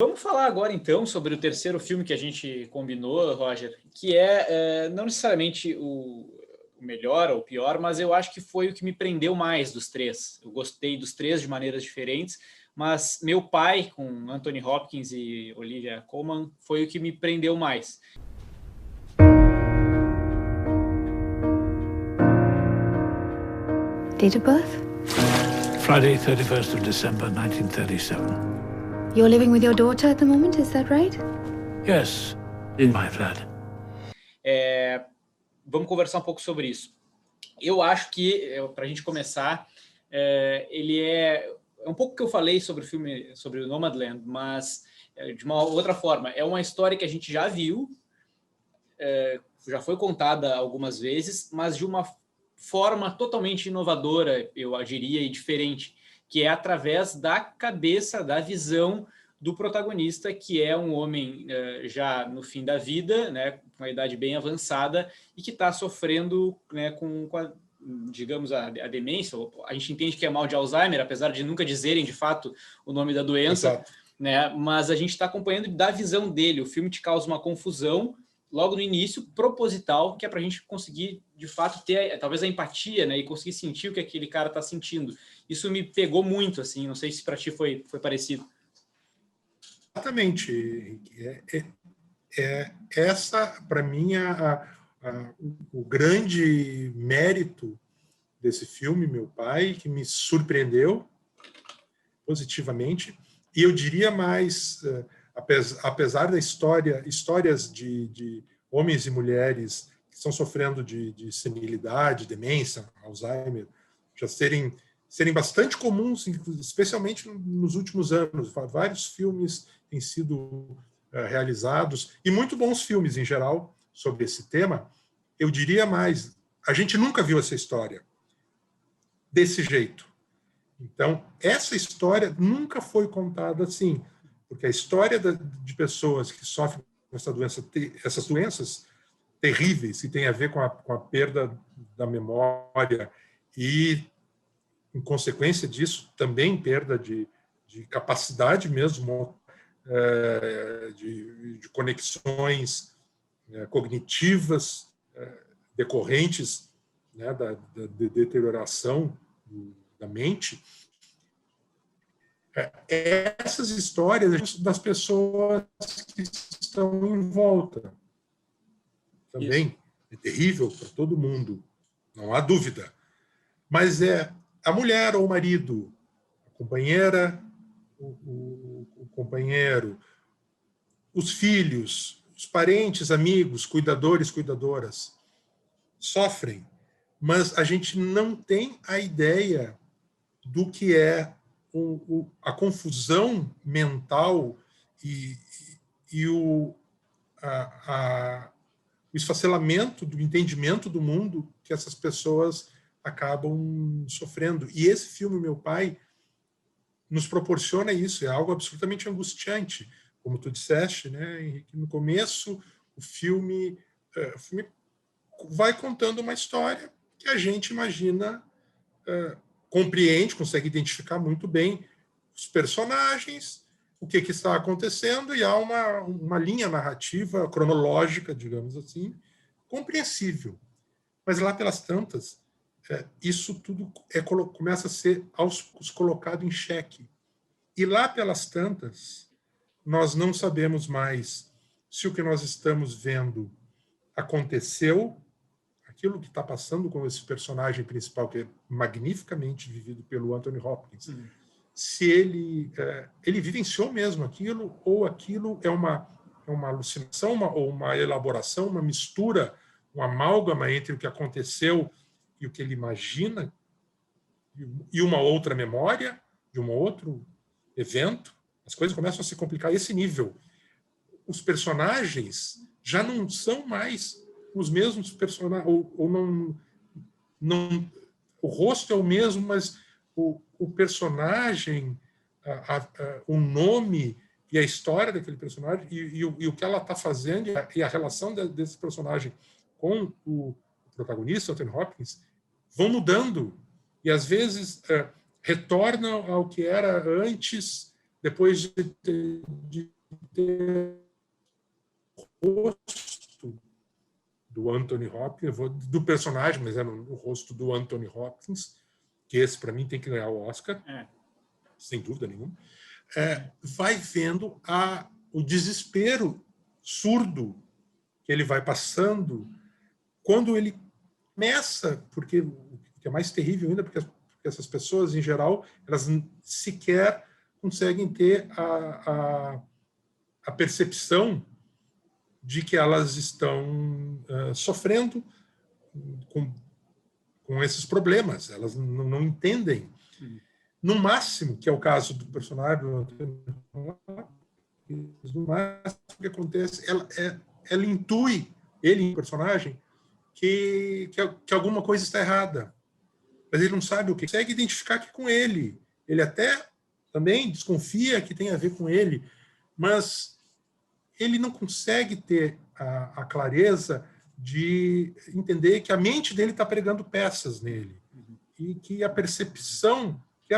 Vamos falar agora, então, sobre o terceiro filme que a gente combinou, Roger, que não necessariamente o melhor ou o pior, mas eu acho que foi o que me prendeu mais dos três. Eu gostei dos três de maneiras diferentes, mas Meu Pai, com Anthony Hopkins e Olivia Colman, foi o que me prendeu mais. Date of birth? Friday, 31st of December, 1937. You're living with your daughter at the moment, is that right? Yes, in my flat. Vamos conversar um pouco sobre isso. Eu acho que, para a gente começar, ele é um pouco que eu falei sobre o filme, sobre o Nomadland, mas de uma outra forma. É uma história que a gente já viu, já foi contada algumas vezes, mas de uma forma totalmente inovadora, eu diria, e diferente, que é através da cabeça, da visão do protagonista, que é um homem já no fim da vida, né, com uma idade bem avançada, e que está sofrendo, né, com digamos, a demência. A gente entende que é mal de Alzheimer, apesar de nunca dizerem, de fato, o nome da doença. Exato. Né, mas a gente está acompanhando da visão dele. O filme te causa uma confusão, logo no início, proposital, que é para a gente conseguir, de fato, ter talvez a empatia, né, e conseguir sentir o que aquele cara está sentindo. Isso me pegou muito, assim, não sei se para ti foi parecido. Exatamente. Essa, para mim, o grande mérito desse filme, Meu Pai, que me surpreendeu positivamente. E eu diria mais, apesar da histórias de homens e mulheres que estão sofrendo de senilidade, demência, Alzheimer, já serem bastante comuns, especialmente nos últimos anos. Vários filmes têm sido realizados, e muito bons filmes, em geral, sobre esse tema. Eu diria mais, a gente nunca viu essa história desse jeito. Então, essa história nunca foi contada assim, porque a história de pessoas que sofrem essas doenças terríveis, que têm a ver com a perda da memória e, em consequência disso, também perda de capacidade mesmo, de conexões cognitivas decorrentes, né, da deterioração da mente. Essas histórias das pessoas que estão em volta também. Isso é terrível para todo mundo, não há dúvida. Mas é a mulher ou o marido, a companheira, o companheiro, os filhos, os parentes, amigos, cuidadores, cuidadoras, sofrem, mas a gente não tem a ideia do que é a confusão mental e o esfacelamento do entendimento do mundo que essas pessoas acabam sofrendo. E esse filme, Meu Pai, nos proporciona isso. É algo absolutamente angustiante. Como tu disseste, né, Henrique, no começo, o filme vai contando uma história que a gente imagina, compreende, consegue identificar muito bem os personagens, o que está acontecendo, e há uma linha narrativa cronológica, digamos assim, compreensível. Mas lá pelas tantas, isso tudo começa a ser colocado em xeque. E lá pelas tantas, nós não sabemos mais se o que nós estamos vendo aconteceu, aquilo que está passando com esse personagem principal, que é magnificamente vivido pelo Anthony Hopkins, se ele vivenciou mesmo aquilo, ou aquilo é uma alucinação, ou uma elaboração, uma mistura, uma amálgama entre o que aconteceu e o que ele imagina, e uma outra memória de um outro evento. As coisas começam a se complicar a esse nível. Os personagens já não são mais os mesmos personagens, ou não, o rosto é o mesmo, mas o personagem, o nome e a história daquele personagem e o que ela está fazendo e a relação desse personagem com o protagonista, Anthony Hopkins, vão mudando e às vezes retornam ao que era antes depois de ter o rosto do Anthony Hopkins, do personagem, mas era o rosto do Anthony Hopkins, que esse, para mim, tem que ganhar o Oscar, sem dúvida nenhuma, vai vendo o desespero surdo que ele vai passando quando ele começa, porque o que é mais terrível ainda, porque essas pessoas, em geral, elas sequer conseguem ter a percepção de que elas estão sofrendo com esses problemas. Elas não entendem. No máximo, que é o caso do personagem, no máximo que acontece, ela intui, ele, o personagem, que alguma coisa está errada. Mas ele não sabe o que. Consegue identificar que com ele. Ele até também desconfia que tem a ver com ele, mas ele não consegue ter a clareza de entender que a mente dele está pregando peças nele. E que a percepção, que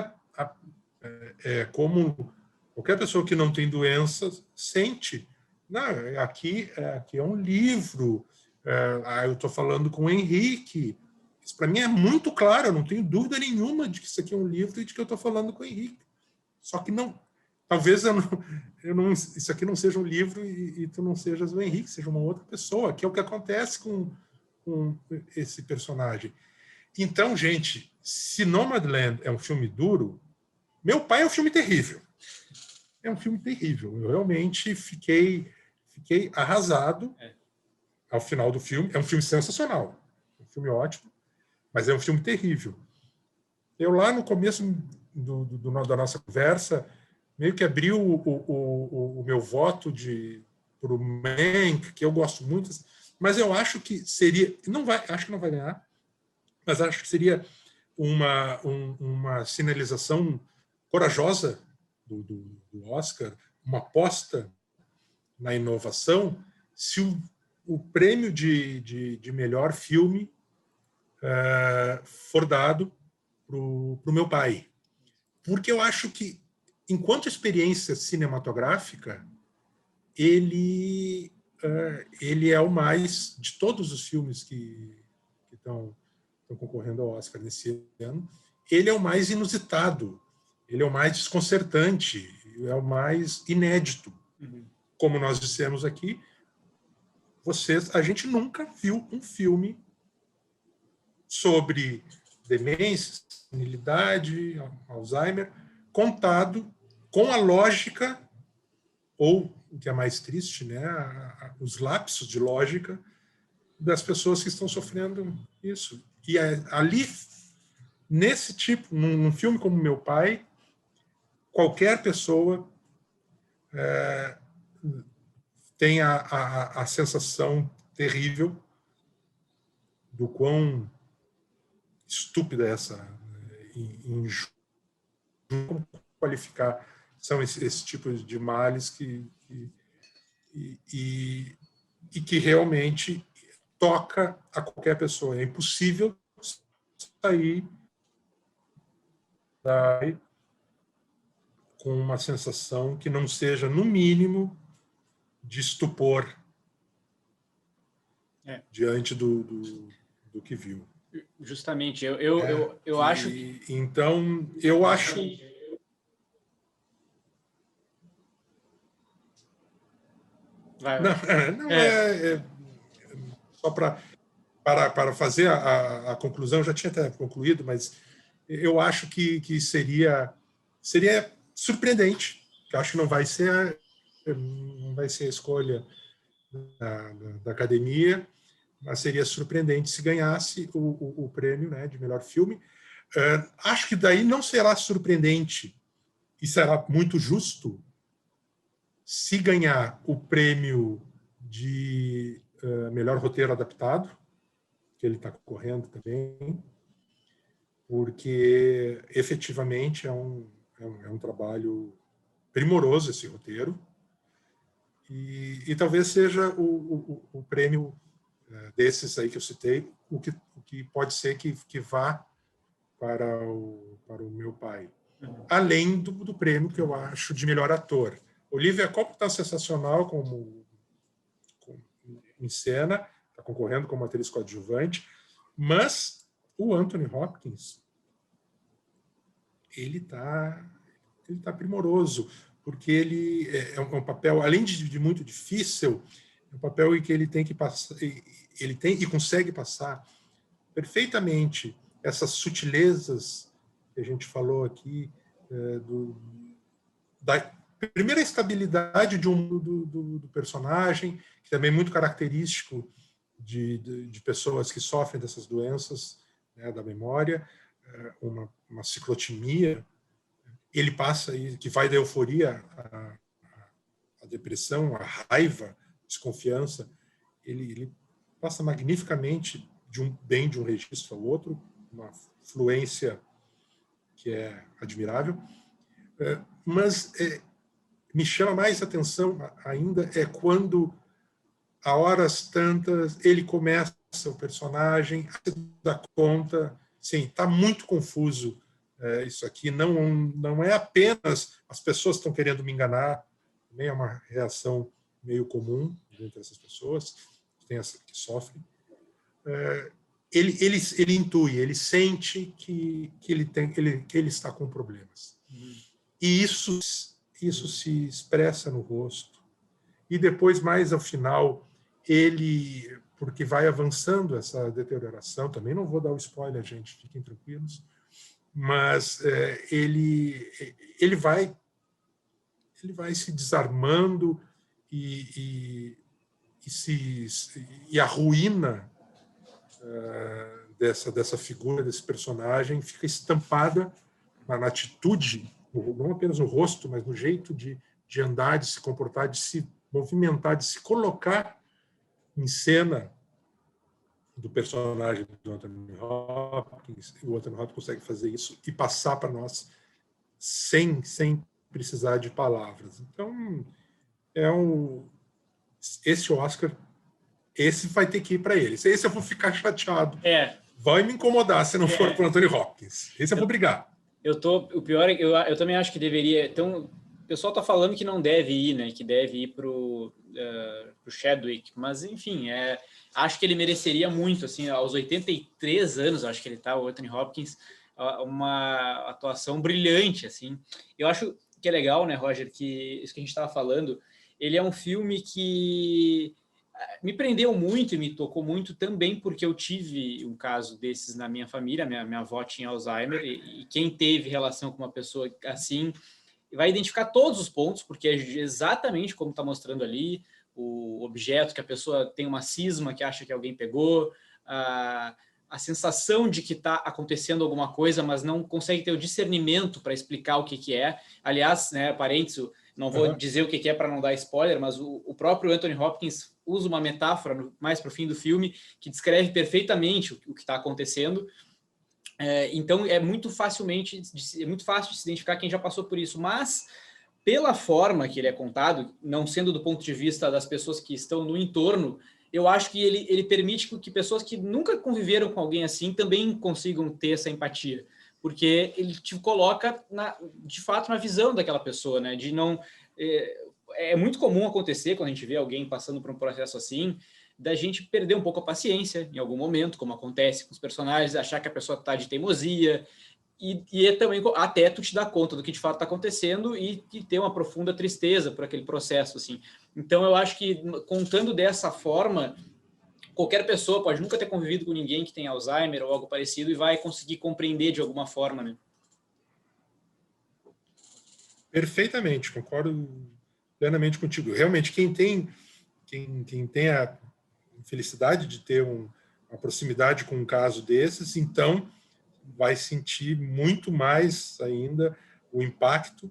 como qualquer pessoa que não tem doenças sente, não, aqui é um livro, eu estou falando com o Henrique. Isso para mim é muito claro, eu não tenho dúvida nenhuma de que isso aqui é um livro e de que eu estou falando com o Henrique. Só que não, talvez isso aqui não seja um livro e tu não sejas o Henrique, seja uma outra pessoa, que é o que acontece com esse personagem. Então, gente, se Nomadland é um filme duro, Meu Pai é um filme terrível. É um filme terrível. Eu realmente fiquei arrasado ao final do filme. É um filme sensacional, um filme ótimo, mas é um filme terrível. Eu lá no começo da nossa conversa meio que abri o meu voto para o Mank, que eu gosto muito, mas eu acho que seria, acho que não vai ganhar, mas acho que seria uma sinalização corajosa do Oscar, uma aposta na inovação, se o prêmio de melhor filme for dado para o Meu Pai. Porque eu acho que, enquanto experiência cinematográfica, ele é o mais, de todos os filmes que estão concorrendo ao Oscar nesse ano, ele é o mais inusitado, ele é o mais desconcertante, é o mais inédito. Como nós dissemos aqui, a gente nunca viu um filme sobre demência, senilidade, Alzheimer, contado com a lógica, ou, o que é mais triste, né, os lapsos de lógica das pessoas que estão sofrendo isso. E ali, nesse tipo, num filme como Meu Pai, qualquer pessoa tem a sensação terrível do quão estúpida é essa, como qualificar, são esse tipo de males que realmente toca a qualquer pessoa. É impossível sair daí com uma sensação que não seja, no mínimo, de estupor diante do que viu. Justamente, eu acho que... Então, eu acho... Só para fazer a conclusão, já tinha até concluído, mas eu acho que seria surpreendente, que acho que não vai ser a escolha da academia, mas seria surpreendente se ganhasse o prêmio, né, de melhor filme. Acho que daí não será surpreendente e será muito justo se ganhar o prêmio de melhor roteiro adaptado, que ele está concorrendo também, porque efetivamente é um trabalho primoroso esse roteiro, e talvez seja o prêmio desses aí que eu citei, o que pode ser que vá para o Meu Pai. além do prêmio que eu acho de melhor ator. Olivia Colman está sensacional em cena, está concorrendo como atriz coadjuvante, mas o Anthony Hopkins, ele tá primoroso, porque ele é um papel, além de muito difícil, é um papel em que ele tem que passar, ele tem e consegue passar perfeitamente essas sutilezas que a gente falou aqui, da primeira estabilidade do personagem, que também é muito característico de pessoas que sofrem dessas doenças, né, da memória, uma ciclotimia. Ele passa, que vai da euforia à depressão, à raiva, desconfiança. Ele passa magnificamente de um registro ao outro, uma fluência que é admirável. Mas me chama mais atenção ainda quando, a horas tantas, ele começa o personagem a se dar conta, sim, está muito confuso. Isso aqui não é apenas as pessoas estão querendo me enganar, também é uma reação meio comum entre essas pessoas que sofrem. Ele intui, ele sente que ele está com problemas. E isso se expressa no rosto. E depois, mais ao final, porque vai avançando essa deterioração, também não vou dar o spoiler, gente, fiquem tranquilos, mas ele vai se desarmando e a ruína dessa figura, desse personagem, fica estampada na atitude, não apenas no rosto, mas no jeito de andar, de se comportar, de se movimentar, de se colocar em cena do personagem do Anthony Hopkins. O Anthony Hopkins consegue fazer isso e passar para nós sem precisar de palavras. Então, esse Oscar, esse vai ter que ir para ele. Esse eu vou ficar chateado. Vai me incomodar se não for para o Anthony Hopkins. Esse eu vou brigar. O pior é que eu também acho que deveria. Então, o pessoal está falando que não deve ir, né? Que deve ir para o Chadwick, mas enfim, acho que ele mereceria muito, assim, aos 83 anos, acho que ele está, o Anthony Hopkins, uma atuação brilhante, assim. Eu acho que é legal, né, Roger, que isso que a gente estava falando, ele é um filme que me prendeu muito e me tocou muito também porque eu tive um caso desses na minha família, minha avó tinha Alzheimer, e quem teve relação com uma pessoa assim vai identificar todos os pontos, porque é exatamente como está mostrando ali, o objeto que a pessoa tem uma cisma que acha que alguém pegou, a sensação de que está acontecendo alguma coisa, mas não consegue ter o discernimento para explicar o que é. Aliás, né, parênteses, não vou dizer o que é para não dar spoiler, mas o próprio Anthony Hopkins usa uma metáfora mais para o fim do filme que descreve perfeitamente o que está acontecendo. Então é muito fácil de se identificar quem já passou por isso, mas pela forma que ele é contado, não sendo do ponto de vista das pessoas que estão no entorno, eu acho que ele permite que pessoas que nunca conviveram com alguém assim também consigam ter essa empatia, porque ele te coloca de fato na visão daquela pessoa, né? De não é muito comum acontecer quando a gente vê alguém passando por um processo assim, da gente perder um pouco a paciência em algum momento, como acontece com os personagens, achar que a pessoa está de teimosia, e também até tu te dar conta do que de fato está acontecendo e ter uma profunda tristeza por aquele processo, assim. Então eu acho que, contando dessa forma, qualquer pessoa pode nunca ter convivido com ninguém que tem Alzheimer ou algo parecido e vai conseguir compreender de alguma forma, né? Perfeitamente, concordo plenamente contigo. Realmente, quem tem a felicidade de ter uma proximidade com um caso desses, então vai sentir muito mais ainda o impacto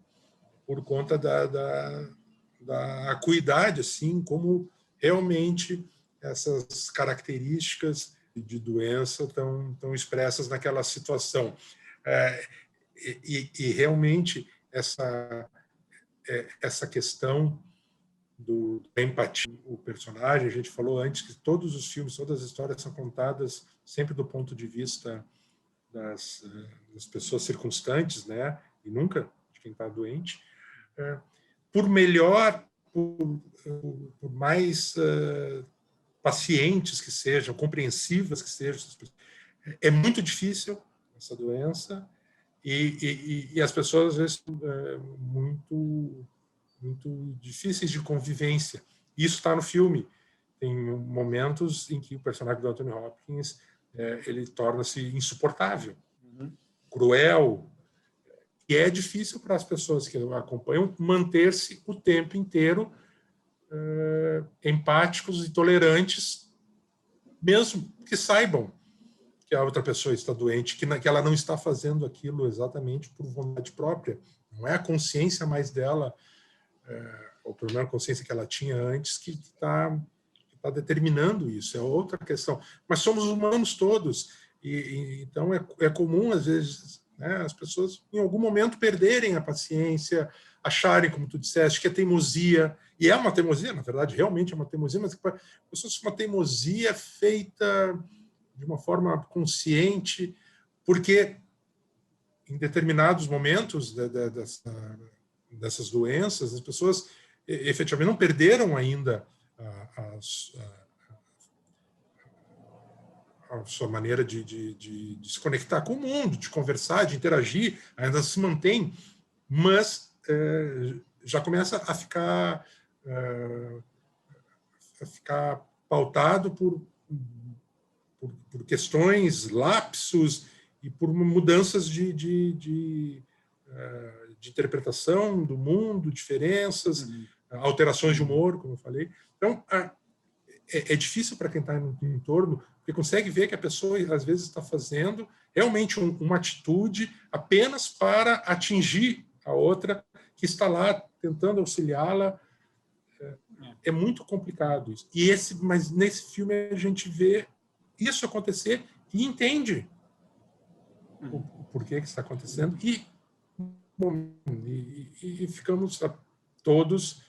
por conta da acuidade, assim, como realmente essas características de doença estão expressas naquela situação. E realmente essa questão da empatia, o personagem, a gente falou antes que todos os filmes, todas as histórias são contadas sempre do ponto de vista das pessoas circunstantes, né, e nunca de quem está doente, por melhor, por mais pacientes que sejam, compreensivas que sejam. É muito difícil essa doença e as pessoas, às vezes, muito difíceis de convivência. Isso está no filme. Tem momentos em que o personagem do Anthony Hopkins ele torna-se insuportável, cruel, e é difícil para as pessoas que o acompanham manter-se o tempo inteiro empáticos e tolerantes, mesmo que saibam que a outra pessoa está doente, que ela não está fazendo aquilo exatamente por vontade própria. Não é a consciência mais dela, ou pelo menos a consciência que ela tinha antes, que está determinando isso. É outra questão. Mas somos humanos todos. Então é comum, às vezes, né, as pessoas, em algum momento, perderem a paciência, acharem, como tu disseste, que é teimosia. E é uma teimosia, na verdade, realmente é uma teimosia, mas uma teimosia feita de uma forma consciente, porque em determinados momentos dessas doenças, as pessoas efetivamente não perderam ainda a sua maneira de se conectar com o mundo, de conversar, de interagir, ainda se mantém, mas já começa a ficar pautado por questões, lapsos e por mudanças de interpretação do mundo, diferenças, alterações de humor, como eu falei. Então, é difícil para quem está no entorno, porque consegue ver que a pessoa, às vezes, está fazendo realmente uma atitude apenas para atingir a outra que está lá tentando auxiliá-la. É muito complicado isso. Mas nesse filme a gente vê isso acontecer e entende o porquê que está acontecendo e ficamos todos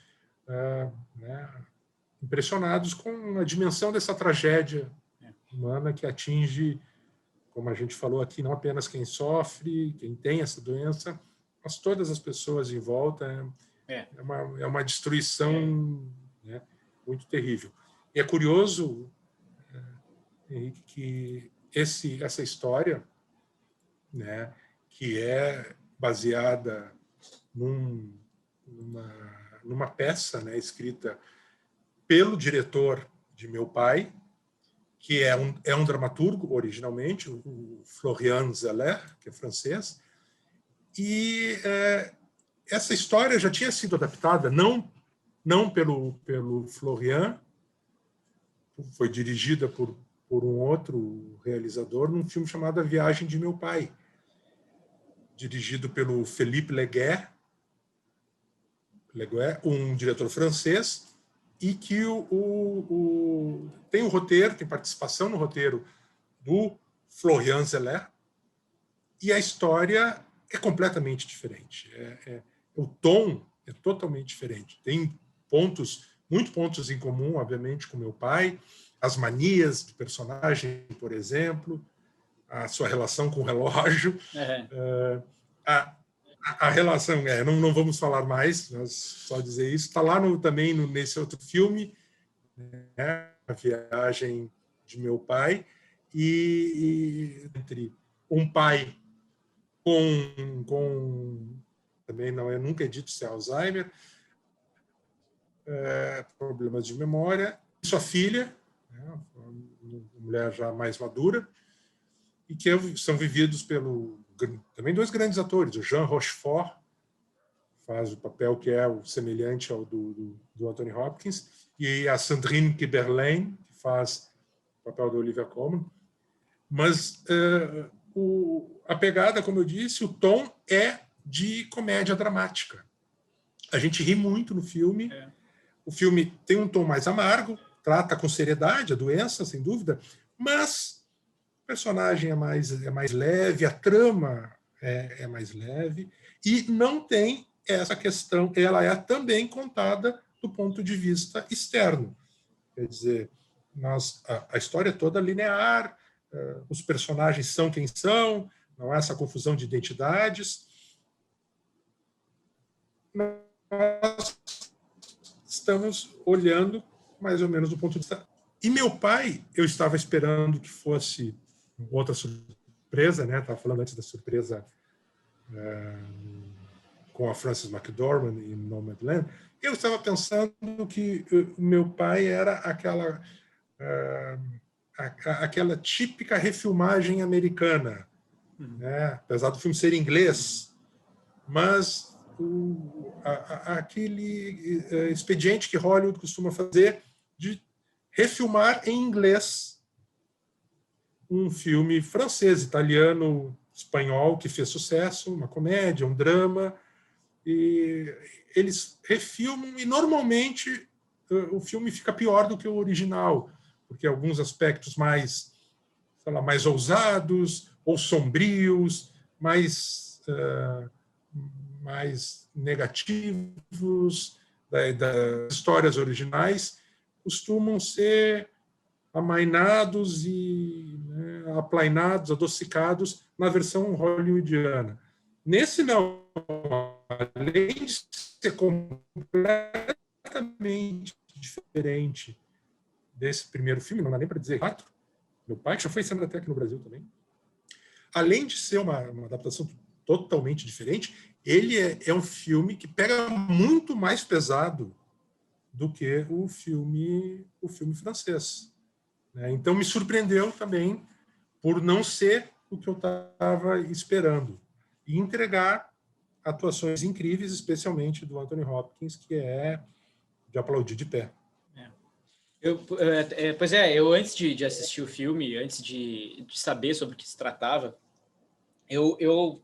impressionados com a dimensão dessa tragédia humana que atinge, como a gente falou aqui, não apenas quem sofre, quem tem essa doença, mas todas as pessoas em volta. É uma destruição muito terrível. E é curioso, Henrique, que essa história, né, que é baseada numa peça, né, escrita pelo diretor de Meu Pai, que é um dramaturgo originalmente, o Florian Zeller, que é francês, e essa história já tinha sido adaptada, não pelo Florian, foi dirigida por um outro realizador, num filme chamado A Viagem de Meu Pai, dirigido pelo Philippe Leguer, um diretor francês, e que tem o roteiro, tem participação no roteiro do Florian Zeller, e a história é completamente diferente. O tom é totalmente diferente. Tem muitos pontos em comum, obviamente, com Meu Pai, as manias do personagem, por exemplo, a sua relação com o relógio, a relação, não vamos falar mais, mas só dizer isso, está lá também nesse outro filme, né, A Viagem de Meu Pai, e entre um pai com também nunca é dito se é Alzheimer, problemas de memória, e sua filha, né, uma mulher já mais madura, e que são vividos também dois grandes atores, o Jean Rochefort, faz o papel que é o semelhante ao do Anthony Hopkins, e a Sandrine Kiberlain, que faz o papel da Olivia Colman. Mas a pegada, como eu disse, o tom é de comédia dramática. A gente ri muito no filme. O filme tem um tom mais amargo, trata com seriedade a doença, sem dúvida, mas o personagem é mais leve, a trama é mais leve, e não tem essa questão, ela é também contada do ponto de vista externo. Quer dizer, a história é toda linear, os personagens são quem são, não há essa confusão de identidades, nós estamos olhando mais ou menos do ponto de vista. E meu pai, eu estava esperando que fosse outra surpresa, né? Estava falando antes da surpresa com a Frances McDormand em Nomadland. Eu estava pensando que o meu pai era aquela típica refilmagem americana, né? Apesar do filme ser em inglês, mas aquele expediente que Hollywood costuma fazer de refilmar em inglês um filme francês, italiano, espanhol, que fez sucesso, uma comédia, um drama, e eles refilmam e normalmente o filme fica pior do que o original, porque alguns aspectos mais, sei lá, mais ousados ou sombrios, mais negativos das histórias originais costumam ser amainados e aplainados, adocicados na versão hollywoodiana. Nesse não, além de ser completamente diferente desse primeiro filme, não dá nem para dizer quatro, meu pai já foi cena até aqui no Brasil também, além de ser uma adaptação totalmente diferente, ele é um filme que pega muito mais pesado do que o filme francês. Então, me surpreendeu também por não ser o que eu estava esperando. E entregar atuações incríveis, especialmente do Anthony Hopkins, que é de aplaudir de pé. Eu antes de assistir o filme, antes de saber sobre o que se tratava, eu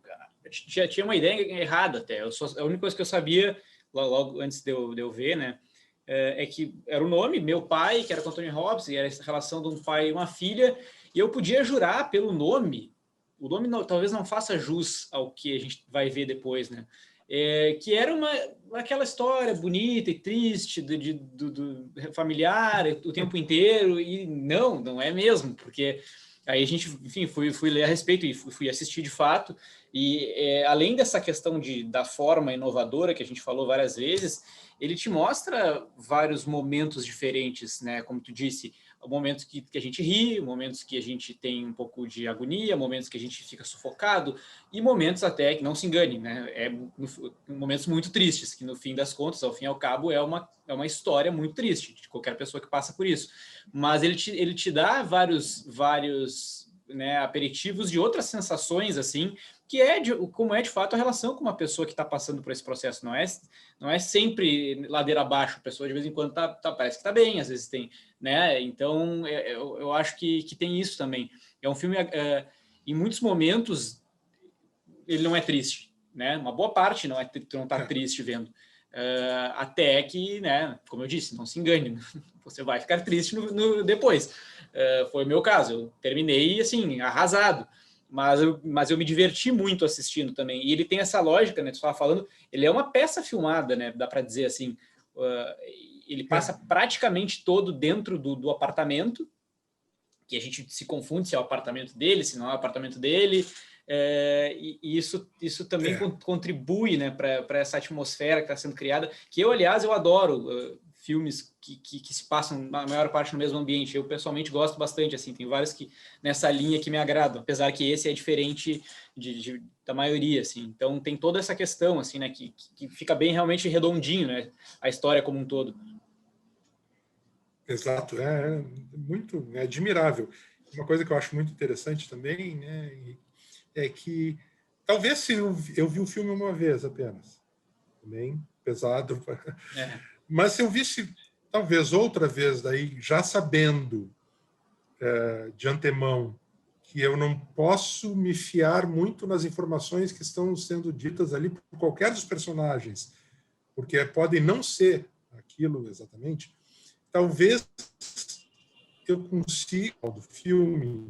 já tinha uma ideia errada até. A única coisa que eu sabia, logo antes de eu ver, né, é que era o nome, meu pai, que era com Anthony Hopkins, e era essa relação de um pai e uma filha, e eu podia jurar pelo nome, o nome talvez não faça jus ao que a gente vai ver depois, né? Que era aquela história bonita e triste do familiar o tempo inteiro, e não é mesmo, porque aí a gente, enfim, fui ler a respeito e fui assistir de fato, e além dessa questão da forma inovadora que a gente falou várias vezes, ele te mostra vários momentos diferentes, né? Como tu disse, momentos que a gente ri, momentos que a gente tem um pouco de agonia, momentos que a gente fica sufocado e momentos até que não se engane, né? Momentos muito tristes, que no fim das contas, ao fim e ao cabo, é uma história muito triste de qualquer pessoa que passa por isso. Mas ele te dá vários né, aperitivos de outras sensações, assim, que como é de fato a relação com uma pessoa que está passando por esse processo. Não é sempre ladeira abaixo, a pessoa de vez em quando parece que está bem, às vezes tem, né? Então eu acho que tem isso também. É um filme, em muitos momentos, ele não é triste, né? Uma boa parte não está triste vendo. Até que, né, como eu disse, não se engane, você vai ficar triste depois. Foi o meu caso, eu terminei assim, arrasado, mas eu me diverti muito assistindo também, e ele tem essa lógica, né, tu estava falando, ele é uma peça filmada, né, dá para dizer assim, ele passa praticamente todo dentro do apartamento, que a gente se confunde se é o apartamento dele, se não é o apartamento dele, e isso também contribui, né, para essa atmosfera que está sendo criada, que aliás, eu adoro filmes que se passam, na maior parte, no mesmo ambiente. Eu, pessoalmente, gosto bastante, assim, tem vários nessa linha que me agradam, apesar que esse é diferente da maioria, assim. Então, tem toda essa questão, assim, né, que fica bem realmente redondinho, né, a história como um todo. Exato, é admirável. Uma coisa que eu acho muito interessante também, né, é que talvez se eu vi o filme uma vez apenas, também pesado, mas se eu visse talvez outra vez daí, já sabendo de antemão que eu não posso me fiar muito nas informações que estão sendo ditas ali por qualquer dos personagens, porque podem não ser aquilo exatamente, talvez eu consiga do filme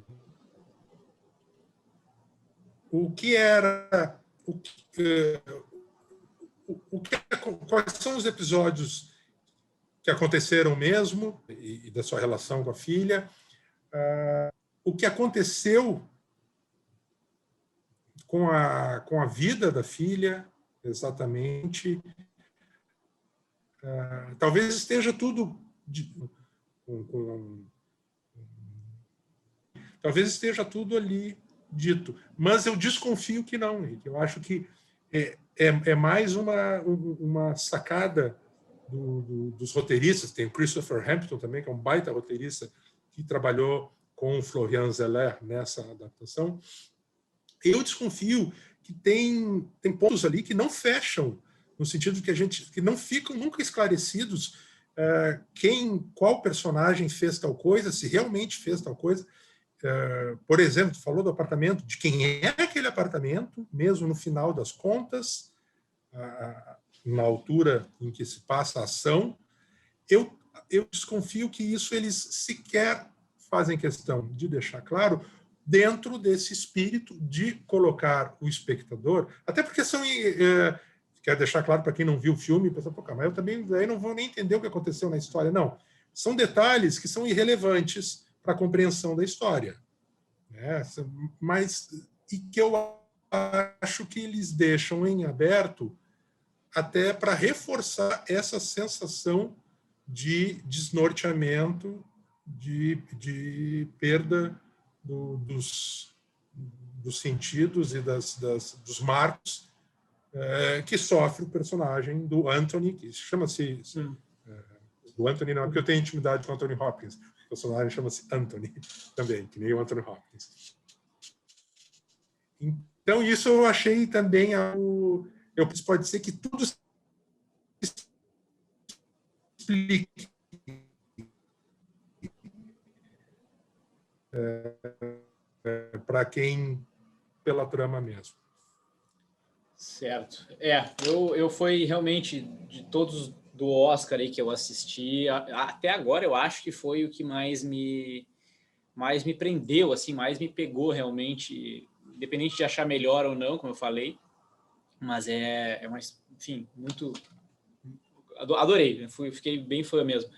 quais são os episódios que aconteceram mesmo e da sua relação com a filha, o que aconteceu com a vida da filha, exatamente. Talvez esteja tudo talvez esteja tudo ali dito, mas eu desconfio que não, Henrique. Eu acho que é mais uma sacada dos roteiristas. Tem o Christopher Hampton também, que é um baita roteirista, que trabalhou com o Florian Zeller nessa adaptação. Eu desconfio que tem pontos ali que não fecham, no sentido que não ficam nunca esclarecidos qual personagem fez tal coisa, se realmente fez tal coisa. Por exemplo, tu falou do apartamento, de quem é aquele apartamento, mesmo no final das contas, na altura em que se passa a ação. Eu desconfio que isso eles sequer fazem questão de deixar claro, dentro desse espírito de colocar o espectador, até porque quer deixar claro para quem não viu o filme, pensa, pô, mas eu também aí não vou nem entender o que aconteceu na história. Não, são detalhes que são irrelevantes para a compreensão da história, né? Mas e que eu acho que eles deixam em aberto até para reforçar essa sensação de desnorteamento, de perda dos sentidos e dos marcos que sofre o personagem do Anthony, que chama-se... do Anthony não, porque eu tenho intimidade com o Anthony Hopkins. O personagem chama-se Anthony também, que nem o Anthony Hopkins. Então, isso eu achei também algo... Pode ser que tudo se explique para quem, pela trama mesmo. Certo. Eu fui realmente, de todos do Oscar aí que eu assisti, até agora eu acho que foi o que mais me prendeu, assim, mais me pegou realmente, independente de achar melhor ou não, como eu falei, mas enfim, muito... Adorei, fiquei bem fã mesmo.